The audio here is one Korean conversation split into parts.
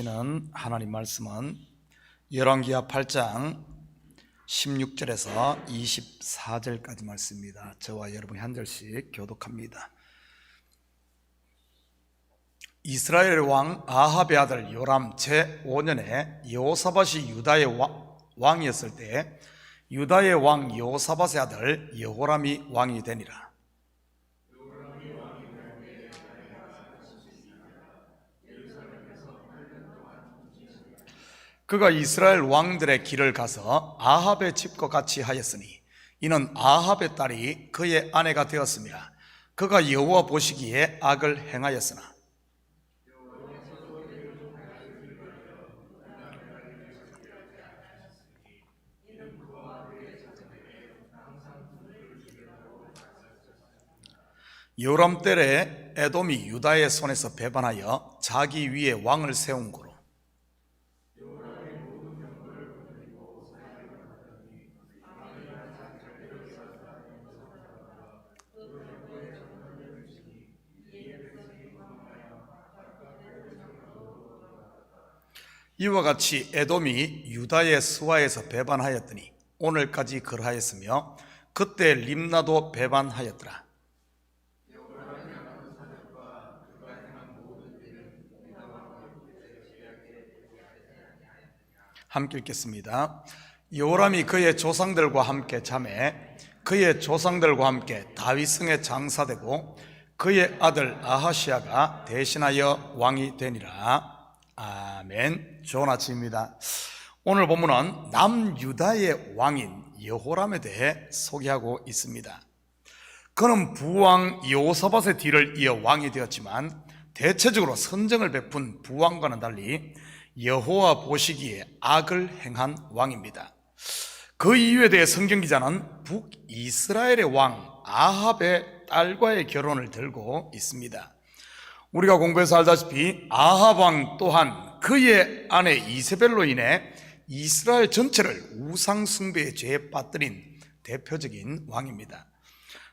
는 하나님 말씀은 열왕기하 8장 16절에서 24절까지 말씀입니다. 저와 여러분이 한 절씩 교독합니다. 이스라엘 왕 아합의 아들 요람 제5년에 여호사밧이 유다의 왕이었을 때 유다의 왕 여호사밧의 아들 여호람이 왕이 되니라. 그가 이스라엘 왕들의 길을 가서 아합의 집과 같이 하였으니 이는 아합의 딸이 그의 아내가 되었습니다. 그가 여호와 보시기에 악을 행하였으나 요람 때에 에돔이 유다의 손에서 배반하여 자기 위에 왕을 세운 고로 이와 같이 에돔이 유다의 수하에서 배반하였더니 오늘까지 그러하였으며 그때 림나도 배반하였더라. 함께 읽겠습니다. 요람이 그의 조상들과 함께 잠에 그의 조상들과 함께 다윗성에 장사되고 그의 아들 아하시아가 대신하여 왕이 되니라. 아멘. 좋은 아침입니다. 오늘 본문은 남유다의 왕인 여호람에 대해 소개하고 있습니다. 그는 부왕 여호사밧의 뒤를 이어 왕이 되었지만 대체적으로 선정을 베푼 부왕과는 달리 여호와 보시기에 악을 행한 왕입니다. 그 이유에 대해 성경기자는 북이스라엘의 왕 아합의 딸과의 결혼을 들고 있습니다. 우리가 공부해서 알다시피 아합 왕 또한 그의 아내 이세벨로 인해 이스라엘 전체를 우상 숭배의 죄에 빠뜨린 대표적인 왕입니다.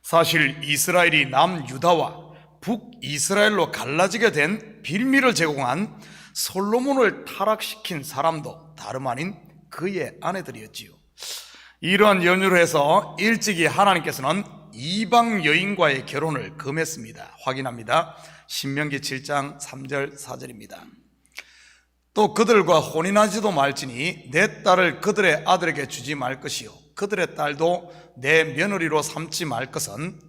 사실 이스라엘이 남유다와 북이스라엘로 갈라지게 된 빌미를 제공한 솔로몬을 타락시킨 사람도 다름 아닌 그의 아내들이었지요. 이러한 연유로 해서 일찍이 하나님께서는 이방 여인과의 결혼을 금했습니다. 확인합니다. 신명기 7장 3절 4절입니다. 또 그들과 혼인하지도 말지니 내 딸을 그들의 아들에게 주지 말 것이요 그들의 딸도 내 며느리로 삼지 말 것은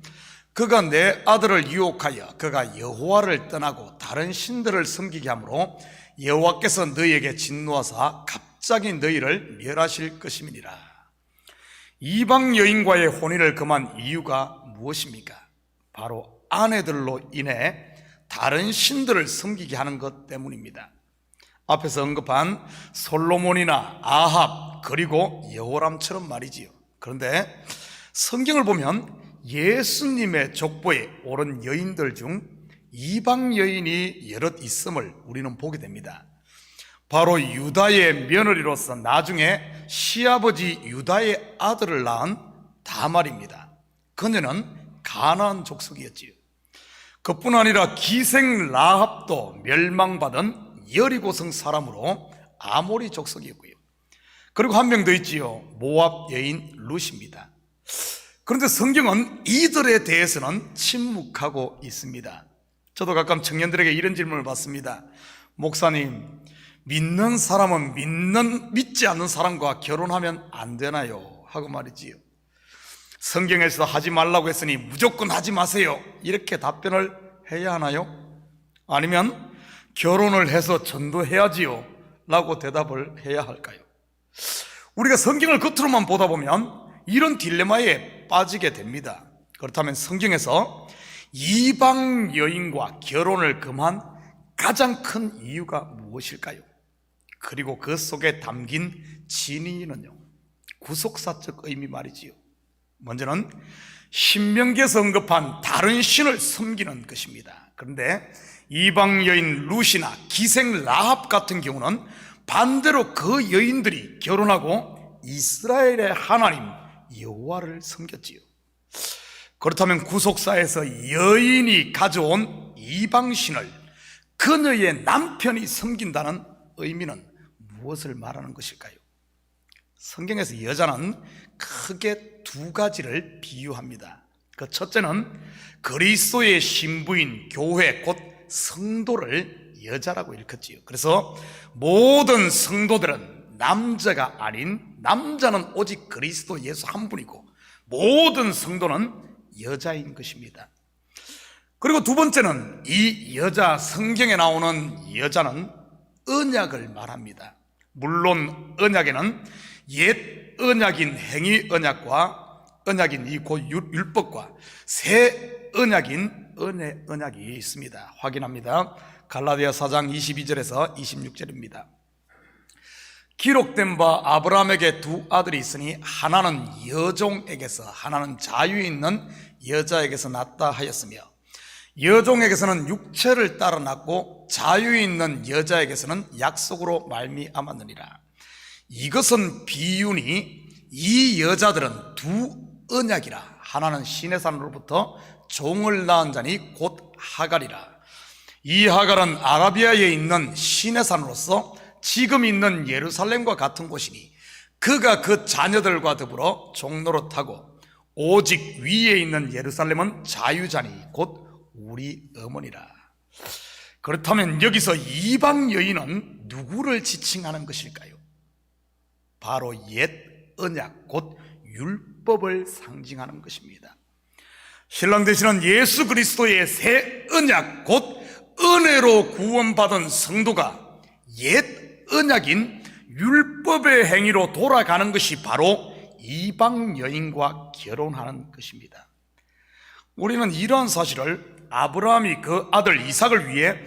그가 내 아들을 유혹하여 그가 여호와를 떠나고 다른 신들을 섬기게 하므로 여호와께서 너희에게 진노하사 갑자기 너희를 멸하실 것임이니라. 이방 여인과의 혼인을 금한 이유가 무엇입니까? 바로 아내들로 인해 다른 신들을 섬기게 하는 것 때문입니다. 앞에서 언급한 솔로몬이나 아합 그리고 여호람처럼 말이지요. 그런데 성경을 보면 예수님의 족보에 오른 여인들 중 이방 여인이 여럿 있음을 우리는 보게 됩니다. 바로 유다의 며느리로서 나중에 시아버지 유다의 아들을 낳은 다말입니다. 그녀는 가나안 족속이었지요. 그뿐 아니라 기생 라합도 멸망받은 여리고성 사람으로 아모리 족속이었고요. 그리고 한 명 더 있지요. 모압 여인 룻입니다. 그런데 성경은 이들에 대해서는 침묵하고 있습니다. 저도 가끔 청년들에게 이런 질문을 받습니다. 목사님, 믿는 사람은 믿지 않는 사람과 결혼하면 안 되나요? 하고 말이지요. 성경에서 하지 말라고 했으니 무조건 하지 마세요, 이렇게 답변을 해야 하나요? 아니면 결혼을 해서 전도해야지요 라고 대답을 해야 할까요? 우리가 성경을 겉으로만 보다 보면 이런 딜레마에 빠지게 됩니다. 그렇다면 성경에서 이방 여인과 결혼을 금한 가장 큰 이유가 무엇일까요? 그리고 그 속에 담긴 진의는요, 구속사적 의미 말이지요. 먼저는 신명기에서 언급한 다른 신을 섬기는 것입니다. 그런데 이방 여인 룻이나 기생 라합 같은 경우는 반대로 그 여인들이 결혼하고 이스라엘의 하나님 여호와를 섬겼지요. 그렇다면 구속사에서 여인이 가져온 이방신을 그녀의 남편이 섬긴다는 의미는 무엇을 말하는 것일까요? 성경에서 여자는 크게 두 가지를 비유합니다. 그 첫째는 그리스도의 신부인 교회 곧 성도를 여자라고 일컫지요. 그래서 모든 성도들은 남자가 아닌, 남자는 오직 그리스도 예수 한 분이고 모든 성도는 여자인 것입니다. 그리고 두 번째는 이 여자, 성경에 나오는 여자는 언약을 말합니다. 물론 언약에는 옛 언약인 행위 언약과 언약인 이 곧 율법과 새 언약인 은혜 언약이 있습니다. 확인합니다. 갈라디아 4장 22절에서 26절입니다. 기록된 바 아브라함에게 두 아들이 있으니 하나는 여종에게서 하나는 자유 있는 여자에게서 났다 하였으며 여종에게서는 육체를 따라 났고 자유 있는 여자에게서는 약속으로 말미암았느니라. 이것은 비유니 이 여자들은 두 언약이라. 하나는 시내산으로부터 종을 낳은 자니 곧 하갈이라. 이 하갈은 아라비아에 있는 시내산으로서 지금 있는 예루살렘과 같은 곳이니 그가 그 자녀들과 더불어 종노릇하고 오직 위에 있는 예루살렘은 자유자니 곧 우리 어머니라. 그렇다면 여기서 이방 여인은 누구를 지칭하는 것일까요? 바로 옛 언약 곧 율법을 상징하는 것입니다. 신랑 되시는 예수 그리스도의 새 언약 곧 은혜로 구원받은 성도가 옛 언약인 율법의 행위로 돌아가는 것이 바로 이방 여인과 결혼하는 것입니다. 우리는 이러한 사실을 아브라함이 그 아들 이삭을 위해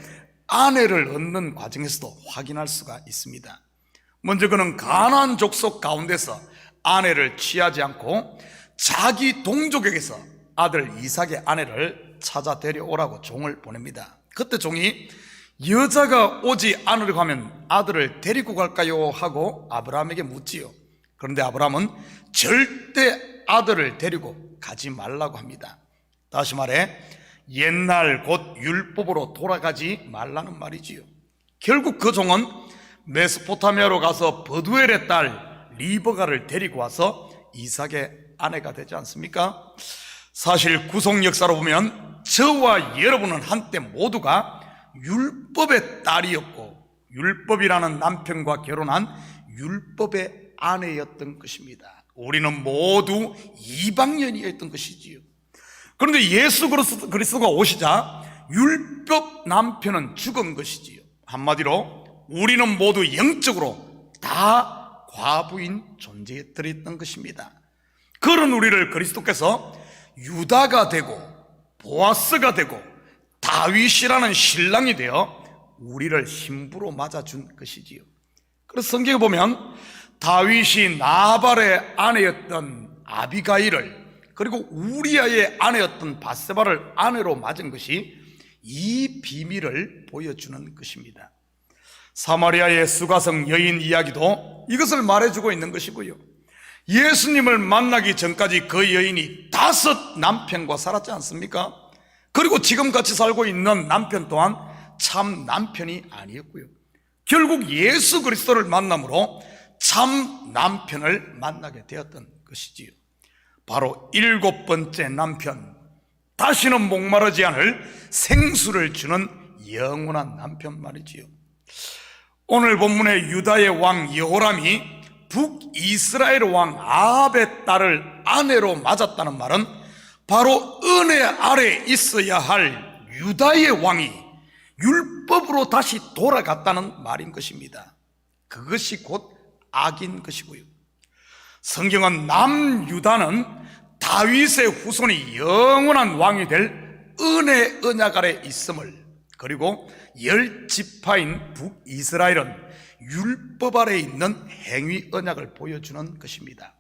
아내를 얻는 과정에서도 확인할 수가 있습니다. 먼저 그는 가나안 족속 가운데서 아내를 취하지 않고 자기 동족에게서 아들 이삭의 아내를 찾아 데려오라고 종을 보냅니다. 그때 종이 여자가 오지 않으려고 하면 아들을 데리고 갈까요? 하고 아브라함에게 묻지요. 그런데 아브라함은 절대 아들을 데리고 가지 말라고 합니다. 다시 말해 옛날 곧 율법으로 돌아가지 말라는 말이지요. 결국 그 종은 메소포타미아로 가서 버두엘의 딸 리브가를 데리고 와서 이삭의 아내가 되지 않습니까? 사실 구속 역사로 보면 저와 여러분은 한때 모두가 율법의 딸이었고 율법이라는 남편과 결혼한 율법의 아내였던 것입니다. 우리는 모두 이방인이었던 것이지요. 그런데 예수 그리스도가 오시자 율법 남편은 죽은 것이지요. 한마디로 우리는 모두 영적으로 다 과부인 존재들이었던 것입니다. 그런 우리를 그리스도께서 유다가 되고 보아스가 되고 다윗이라는 신랑이 되어 우리를 신부로 맞아준 것이지요. 그래서 성경에 보면 다윗이 나발의 아내였던 아비가일을 그리고 우리아의 아내였던 바세바를 아내로 맞은 것이 이 비밀을 보여주는 것입니다. 사마리아의 수가성 여인 이야기도 이것을 말해주고 있는 것이고요. 예수님을 만나기 전까지 그 여인이 5 남편과 살았지 않습니까? 그리고 지금같이 살고 있는 남편 또한 참 남편이 아니었고요. 결국 예수 그리스도를 만남으로 참 남편을 만나게 되었던 것이지요. 바로 7번째 남편, 다시는 목마르지 않을 생수를 주는 영원한 남편 말이지요. 오늘 본문의 유다의 왕 여호람이 북이스라엘 왕 아합의 딸을 아내로 맞았다는 말은 바로 은혜 아래 있어야 할 유다의 왕이 율법으로 다시 돌아갔다는 말인 것입니다. 그것이 곧 악인 것이고요. 성경은 남유다는 다윗의 후손이 영원한 왕이 될 은혜 언약 아래 있음을, 그리고 10지파인 북이스라엘은 율법 아래 있는 행위 언약을 보여주는 것입니다.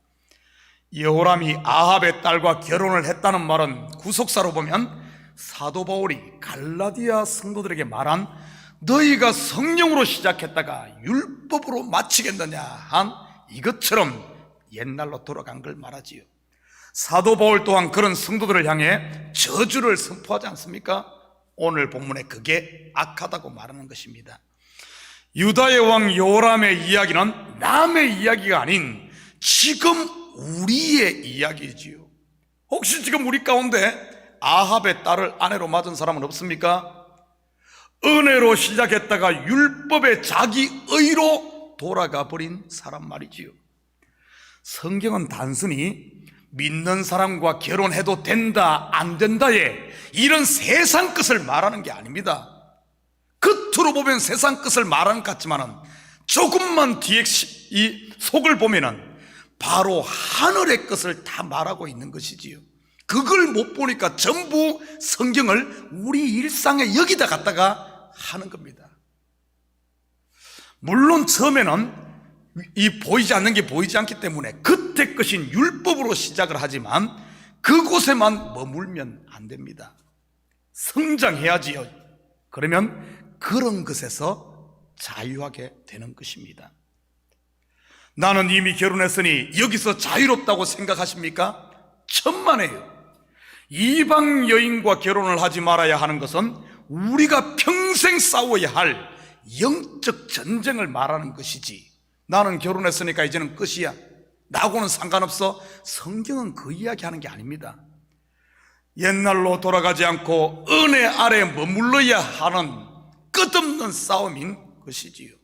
여호람이 아합의 딸과 결혼을 했다는 말은 구속사로 보면 사도 바울이 갈라디아 성도들에게 말한 너희가 성령으로 시작했다가 율법으로 마치겠느냐 한 이것처럼 옛날로 돌아간 걸 말하지요. 사도 바울 또한 그런 성도들을 향해 저주를 선포하지 않습니까? 오늘 본문에 그게 악하다고 말하는 것입니다. 유다의 왕 요람의 이야기는 남의 이야기가 아닌 지금 우리의 이야기지요. 혹시 지금 우리 가운데 아합의 딸을 아내로 맞은 사람은 없습니까? 은혜로 시작했다가 율법의 자기 의로 돌아가 버린 사람 말이지요. 성경은 단순히 믿는 사람과 결혼해도 된다 안 된다에 이런 세상 끝을 말하는 게 아닙니다. 겉으로 보면 세상 끝을 말하는 것 같지만은 조금만 뒤에 이 속을 보면은 바로 하늘의 것을 다 말하고 있는 것이지요. 그걸 못 보니까 전부 성경을 우리 일상에 여기다 갖다가 하는 겁니다. 물론 처음에는 이 보이지 않는 게 보이지 않기 때문에 그때 것인 율법으로 시작을 하지만 그곳에만 머물면 안 됩니다. 성장해야지요. 그러면 그런 것에서 자유하게 되는 것입니다. 나는 이미 결혼했으니 여기서 자유롭다고 생각하십니까? 천만에요. 이방 여인과 결혼을 하지 말아야 하는 것은 우리가 평생 싸워야 할 영적 전쟁을 말하는 것이지, 나는 결혼했으니까 이제는 끝이야, 나하고는 상관없어, 성경은 그 이야기 하는 게 아닙니다. 옛날로 돌아가지 않고 은혜 아래 머물러야 하는 끝없는 싸움인 것이지요.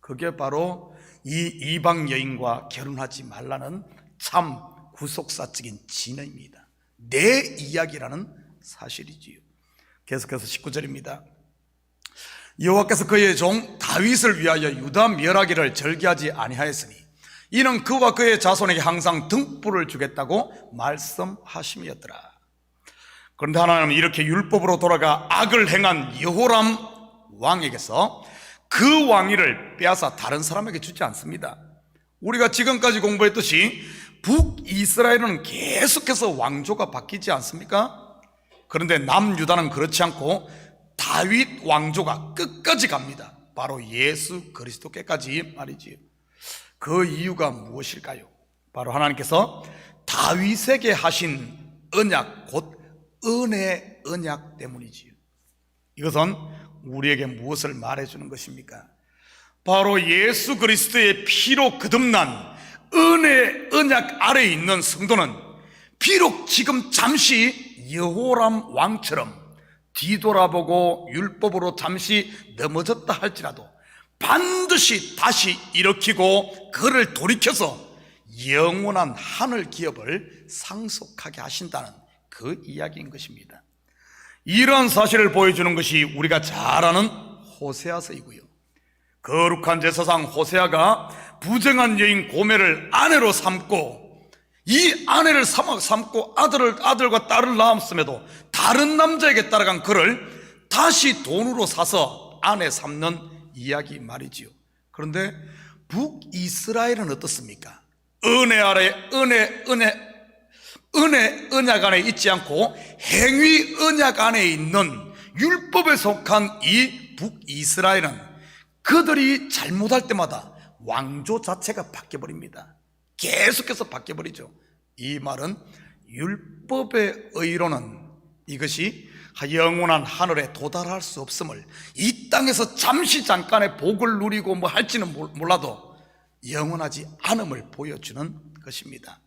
그게 바로 이 이방 여인과 결혼하지 말라는 참 구속사적인 진리입니다. 내 이야기라는 사실이지요. 계속해서 19절입니다. 여호와께서 그의 종 다윗을 위하여 유다 멸하기를 절개하지 아니하였으니 이는 그와 그의 자손에게 항상 등불을 주겠다고 말씀하심이었더라. 그런데 하나님은 이렇게 율법으로 돌아가 악을 행한 여호람 왕에게서 그 왕위를 빼앗아 다른 사람에게 주지 않습니다. 우리가 지금까지 공부했듯이 북이스라엘은 계속해서 왕조가 바뀌지 않습니까? 그런데 남유다는 그렇지 않고 다윗 왕조가 끝까지 갑니다. 바로 예수 그리스도께까지 말이지요. 그 이유가 무엇일까요? 바로 하나님께서 다윗에게 하신 언약, 곧 은혜 언약 때문이지요. 이것은 우리에게 무엇을 말해주는 것입니까? 바로 예수 그리스도의 피로 거듭난 은혜 언약 아래에 있는 성도는 비록 지금 잠시 여호람 왕처럼 뒤돌아보고 율법으로 잠시 넘어졌다 할지라도 반드시 다시 일으키고 그를 돌이켜서 영원한 하늘 기업을 상속하게 하신다는 그 이야기인 것입니다. 이러한 사실을 보여주는 것이 우리가 잘 아는 호세아서이고요. 거룩한 제사장 호세아가 부정한 여인 고멜을 아내로 삼고 이 아내를 삼고 아들과 딸을 낳았음에도 다른 남자에게 따라간 그를 다시 돈으로 사서 아내 삼는 이야기 말이지요. 그런데 북이스라엘은 어떻습니까? 은혜 아래 은혜 언약 안에 있지 않고 행위 언약 안에 있는 율법에 속한 이 북이스라엘은 그들이 잘못할 때마다 왕조 자체가 바뀌어버립니다. 계속해서 바뀌어버리죠. 이 말은 율법의 의로는 이것이 영원한 하늘에 도달할 수 없음을, 이 땅에서 잠시 잠깐의 복을 누리고 뭐 할지는 몰라도 영원하지 않음을 보여주는 것입니다.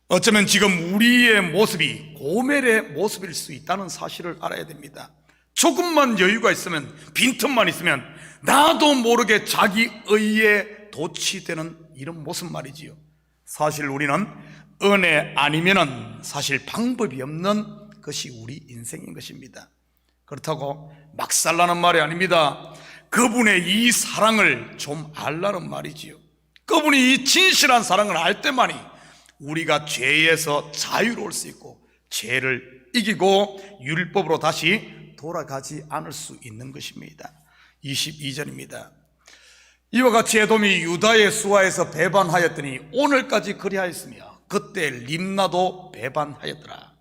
어쩌면 지금 우리의 모습이 고멜의 모습일 수 있다는 사실을 알아야 됩니다. 조금만 여유가 있으면, 빈틈만 있으면 나도 모르게 자기 의에 도취되는 이런 모습 말이지요. 사실 우리는 은혜 아니면은 사실 방법이 없는 것이 우리 인생인 것입니다. 그렇다고 막 살라는 말이 아닙니다. 그분의 이 사랑을 좀 알라는 말이지요. 그분이 이 진실한 사랑을 알 때만이 우리가 죄에서 자유로울 수 있고 죄를 이기고 율법으로 다시 돌아가지 않을 수 있는 것입니다. 22절입니다. 이와 같이 에돔이 유다의 수하에서 배반하였더니 오늘까지 그리하였으며 그때 림나도 배반하였더라.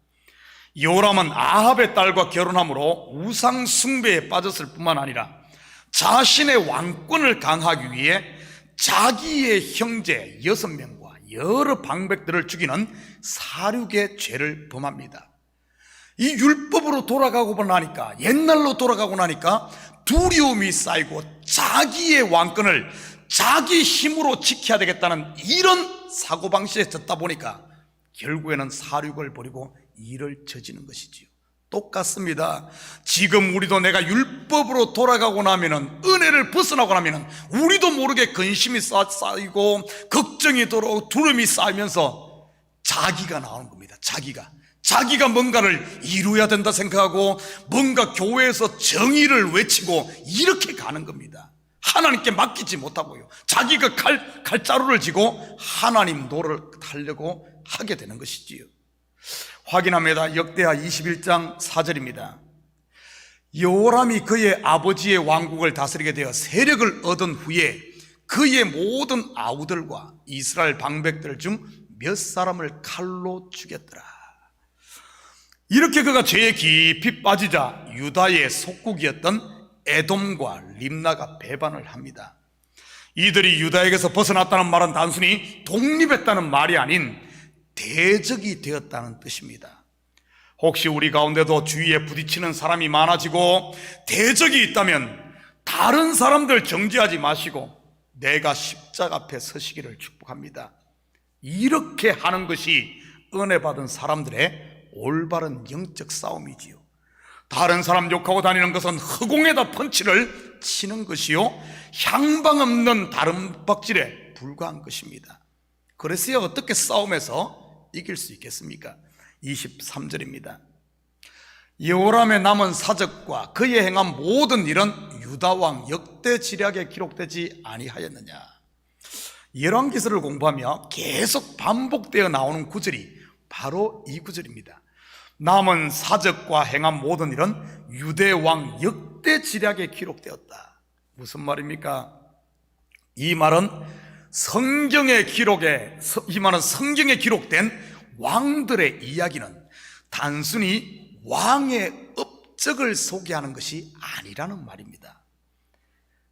요람은 아합의 딸과 결혼함으로 우상 숭배에 빠졌을 뿐만 아니라 자신의 왕권을 강하기 위해 자기의 형제 6명과 여러 방백들을 죽이는 살육의 죄를 범합니다. 이 율법으로 돌아가고 나니까, 옛날로 돌아가고 나니까 두려움이 쌓이고 자기의 왕권을 자기 힘으로 지켜야 되겠다는 이런 사고방식에 졌다 보니까 결국에는 사륙을 벌이고 일을 저지는 것이지요. 똑같습니다. 지금 우리도 내가 율법으로 돌아가고 나면은, 은혜를 벗어나고 나면은 우리도 모르게 근심이 쌓이고 걱정이 들어오고 두려움이 쌓이면서 자기가 나오는 겁니다. 자기가 뭔가를 이루어야 된다 생각하고 뭔가 교회에서 정의를 외치고 이렇게 가는 겁니다. 하나님께 맡기지 못하고요, 자기가 칼자루를 쥐고 하나님 노를 하려고 하게 되는 것이지요. 확인합니다. 역대하 21장 4절입니다. 여호람이 그의 아버지의 왕국을 다스리게 되어 세력을 얻은 후에 그의 모든 아우들과 이스라엘 방백들 중 몇 사람을 칼로 죽였더라. 이렇게 그가 죄에 깊이 빠지자 유다의 속국이었던 에돔과 림나가 배반을 합니다. 이들이 유다에게서 벗어났다는 말은 단순히 독립했다는 말이 아닌 대적이 되었다는 뜻입니다. 혹시 우리 가운데도 주위에 부딪히는 사람이 많아지고 대적이 있다면 다른 사람들 정죄하지 마시고 내가 십자가 앞에 서시기를 축복합니다. 이렇게 하는 것이 은혜 받은 사람들의 올바른 영적 싸움이지요. 다른 사람 욕하고 다니는 것은 허공에다 펀치를 치는 것이요, 향방 없는 다름박질에 불과한 것입니다. 그래서야 어떻게 싸움에서 이길 수 있겠습니까? 23절입니다. 여호람의 남은 사적과 그의 행한 모든 일은 유다왕 역대 지략에 기록되지 아니하였느냐. 열왕기서를 공부하며 계속 반복되어 나오는 구절이 바로 이 구절입니다. 남은 사적과 행한 모든 일은 유대왕 역대 지략에 기록되었다. 무슨 말입니까? 이 말은 성경에 기록된 왕들의 이야기는 단순히 왕의 업적을 소개하는 것이 아니라는 말입니다.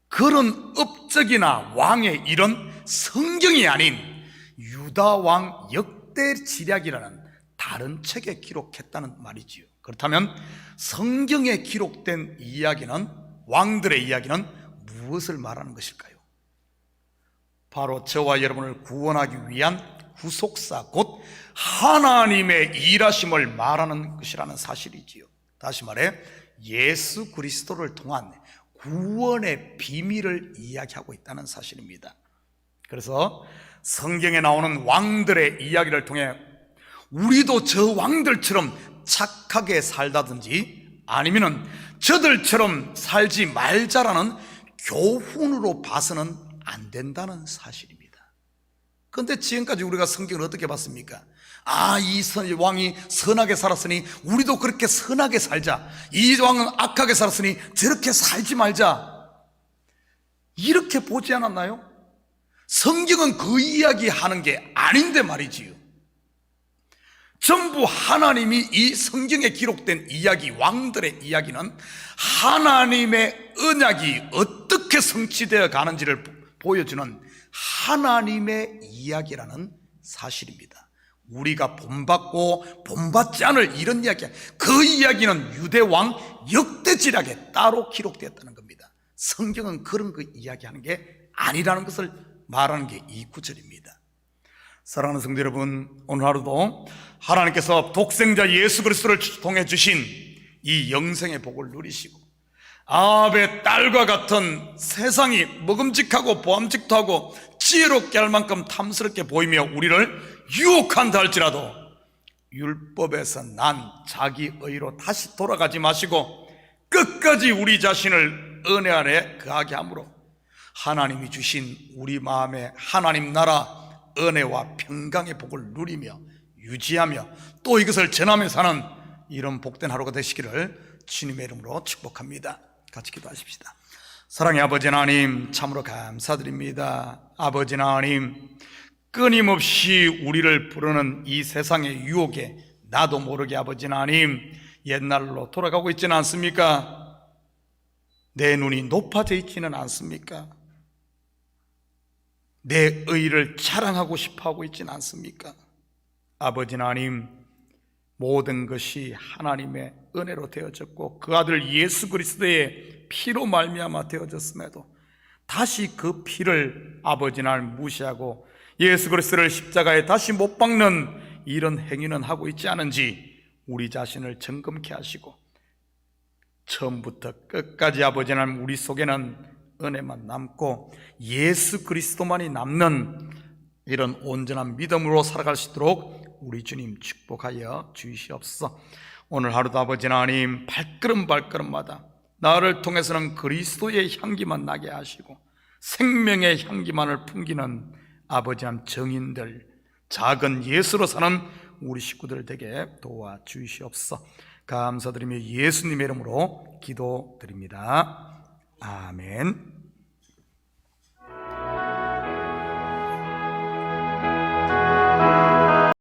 그런 업적이나 왕의 일은 성경이 아닌 유다왕 역대지략이라는 다른 책에 기록했다는 말이지요. 그렇다면 성경에 기록된 이야기는, 왕들의 이야기는 무엇을 말하는 것일까요? 바로 저와 여러분을 구원하기 위한 구속사, 곧 하나님의 일하심을 말하는 것이라는 사실이지요. 다시 말해 예수 그리스도를 통한 구원의 비밀을 이야기하고 있다는 사실입니다. 그래서 성경에 나오는 왕들의 이야기를 통해 우리도 저 왕들처럼 착하게 살다든지 아니면은 저들처럼 살지 말자라는 교훈으로 봐서는 안 된다는 사실입니다. 그런데 지금까지 우리가 성경을 어떻게 봤습니까? 이 왕이 선하게 살았으니 우리도 그렇게 선하게 살자, 이 왕은 악하게 살았으니 저렇게 살지 말자, 이렇게 보지 않았나요? 성경은 그 이야기 하는 게 아닌데 말이지요. 전부 하나님이 이 성경에 기록된 이야기, 왕들의 이야기는 하나님의 언약이 어떻게 성취되어 가는지를 보여주는 하나님의 이야기라는 사실입니다. 우리가 본받고 본받지 않을 이런 이야기, 그 이야기는 유대왕 역대지략에 따로 기록되었다는 겁니다. 성경은 그런 거 이야기하는 게 아니라는 것을 말하는 게 이 구절입니다. 사랑하는 성도 여러분, 오늘 하루도 하나님께서 독생자 예수 그리스도를 통해 주신 이 영생의 복을 누리시고 아합의 딸과 같은 세상이 먹음직하고 보암직도 하고 지혜롭게 할 만큼 탐스럽게 보이며 우리를 유혹한다 할지라도 율법에서 난 자기 의로 다시 돌아가지 마시고 끝까지 우리 자신을 은혜 안에 거하게 함으로 하나님이 주신 우리 마음에 하나님 나라 은혜와 평강의 복을 누리며 유지하며 또 이것을 전하며 사는 이런 복된 하루가 되시기를 주님의 이름으로 축복합니다. 같이 기도하십시다. 사랑의 아버지 하나님, 참으로 감사드립니다. 아버지 하나님, 끊임없이 우리를 부르는 이 세상의 유혹에 나도 모르게 아버지 하나님 옛날로 돌아가고 있지는 않습니까? 내 눈이 높아져 있지는 않습니까? 내 의를 자랑하고 싶어 하고 있지는 않습니까? 아버지 하나님, 모든 것이 하나님의 은혜로 되어졌고 그 아들 예수 그리스도의 피로 말미암아 되어졌음에도 다시 그 피를 아버지 날 무시하고 예수 그리스도를 십자가에 다시 못 박는 이런 행위는 하고 있지 않은지 우리 자신을 점검케 하시고 처음부터 끝까지 아버지 하나님 우리 속에는 은혜만 남고 예수 그리스도만이 남는 이런 온전한 믿음으로 살아갈 수 있도록 우리 주님 축복하여 주시옵소서. 오늘 하루도 아버지 하나님 발걸음 발걸음마다 나를 통해서는 그리스도의 향기만 나게 하시고 생명의 향기만을 풍기는 아버지 하나님 정인들, 작은 예수로 사는 우리 식구들 되게 도와주시옵소서. 감사드리며 예수님의 이름으로 기도드립니다. 아멘.